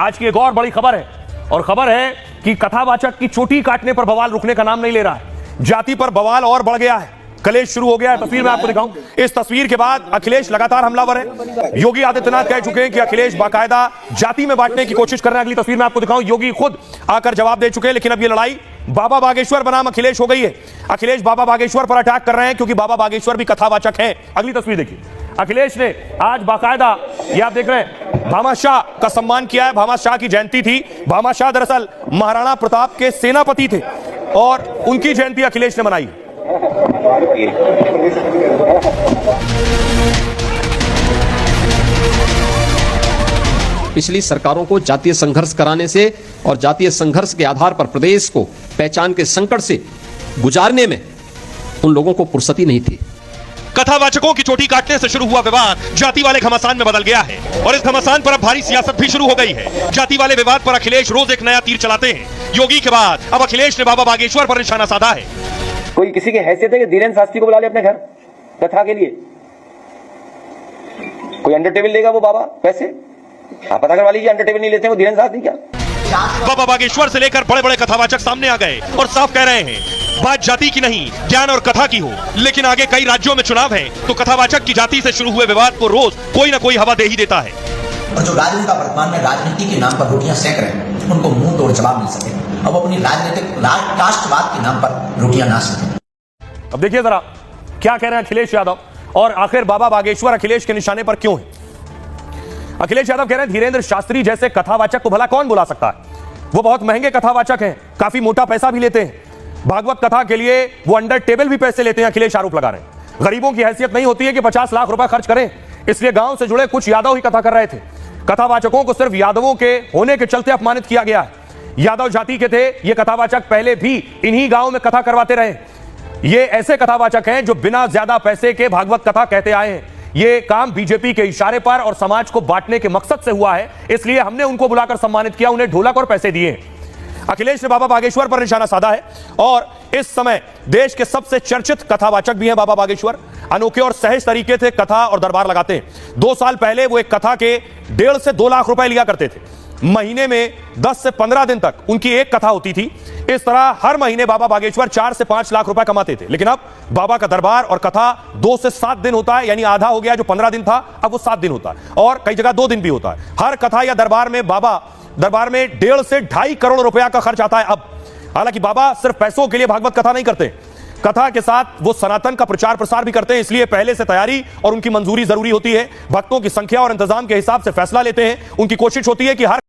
आज की एक और बड़ी खबर है, और खबर है कि कथावाचक की चोटी काटने पर बवाल रुकने का नाम नहीं ले रहा है। जाति पर बवाल और बढ़ गया है, कलेश शुरू हो गया है। तस्वीर में आपको दिखाऊं, इस तस्वीर के बाद अखिलेश लगातार हमलावर है। योगी आदित्यनाथ कह चुके हैं कि अखिलेश बाकायदा जाति में बांटने की कोशिश कर रहे हैं। अगली तस्वीर में आपको दिखाऊं, योगी खुद आकर जवाब दे चुके हैं। लेकिन अब ये लड़ाई बाबा बागेश्वर बनाम अखिलेश हो गई है। अखिलेश बाबा बागेश्वर पर अटैक कर रहे हैं क्योंकि बाबा बागेश्वर भी कथावाचक हैं। अगली तस्वीर देखिए, अखिलेश ने आज बाकायदा, ये आप देख रहे हैं, भामा शाह का सम्मान किया है। भामा शाह की जयंती थी। भामा शाह दरअसल महाराणा प्रताप के सेनापति थे और उनकी जयंती अखिलेश ने मनाई। पिछली सरकारों को जातीय संघर्ष कराने से और जातीय संघर्ष के आधार पर प्रदेश को पहचान के संकट से गुजारने में उन लोगों को फुर्सत ही नहीं थी। कथावाचकों की चोटी काटने से शुरू हुआ विवाद जाति वाले घमासान में बदल गया है और इस घमासान पर अब भारी सियासत भी शुरू हो गई है। जाति वाले विवाद पर अखिलेश रोज एक नया तीर चलाते हैं। योगी के बाद अब अखिलेश ने बाबा बागेश्वर पर निशाना साधा है। कोई किसी की हैसियत है कि धीरेन्द्र शास्त्री को बुला ले अपने घर कथा के लिए? कोई अंडर टेबल लेगा वो बाबा पैसे? आप पता करवा लीजिए, अंडर टेबल नहीं लेते वो धीरेन्द्र शास्त्री क्या? बाबा बागेश्वर से लेकर बड़े बड़े कथावाचक सामने आ गए और साफ कह रहे हैं बात जाति की नहीं, ज्ञान और कथा की हो। लेकिन आगे कई राज्यों में चुनाव है तो कथावाचक की जाति से शुरू हुए विवाद को रोज कोई ना कोई हवा दे ही देता है। और जो राजनेता वर्तमान में राजनीति के नाम पर रोटियां सेक रहे हैं, उनको मुंह तोड़ जवाब मिल सके। अब अपनी राजनीतिक राष्ट्रवाद के नाम पर रोटियां ना सके। अब देखिए जरा क्या कह रहे हैं अखिलेश यादव, और आखिर बाबा बागेश्वर अखिलेश के निशाने पर क्यों है। अखिलेश यादव कह रहे हैं धीरेन्द्र शास्त्री जैसे कथावाचक को भला कौन बुला सकता है। वो बहुत महंगे कथावाचक हैं, काफी मोटा पैसा भी लेते हैं। भागवत कथा के लिए वो अंडर टेबल भी पैसे लेते हैं। अखिलेश आरोप लगा रहे हैं गरीबों की हैसियत नहीं होती है कि 50 लाख रुपए खर्च करें, इसलिए गांव से जुड़े कुछ यादव ही कथा कर रहे थे। कथावाचकों को सिर्फ यादवों के होने के चलते अपमानित किया गया है। यादव जाति के थे ये कथावाचक, पहले भी इन्हीं गांव में कथा करवाते रहे। ये ऐसे कथावाचक हैं जो बिना ज्यादा पैसे के भागवत कथा कहते आए हैं। ये काम बीजेपी के इशारे पर और समाज को बांटने के मकसद से हुआ है, इसलिए हमने उनको बुलाकर सम्मानित किया, उन्हें ढोलक और पैसे दिए। अखिलेश ने बाबा बागेश्वर पर निशाना साधा है और इस समय देश के सबसे चर्चित कथावाचक भी हैं बाबा बागेश्वर। अनोखे और सहज तरीके से कथा और दरबार लगाते हैं। 2 साल पहले वो एक कथा के 1.5 से 2 लाख रुपए लिया करते थे। महीने में 10 से 15 दिन तक उनकी एक कथा होती थी। इस तरह हर महीने बाबा बागेश्वर 4 से 5 लाख रुपए कमाते थे। लेकिन अब बाबा का दरबार और कथा 2 से 7 दिन होता है, यानी आधा हो गया। जो 15 दिन था अब वो 7 दिन होता है और कई जगह 2 दिन भी होता है। हर कथा या दरबार में 1.5 से 2.5 करोड़ रुपया का खर्च आता है अब। हालांकि बाबा सिर्फ पैसों के लिए भागवत कथा नहीं करते, कथा के साथ वो सनातन का प्रचार प्रसार भी करते हैं। इसलिए पहले से तैयारी और उनकी मंजूरी जरूरी होती है। भक्तों की संख्या और इंतजाम के हिसाब से फैसला लेते हैं। उनकी कोशिश होती है कि हर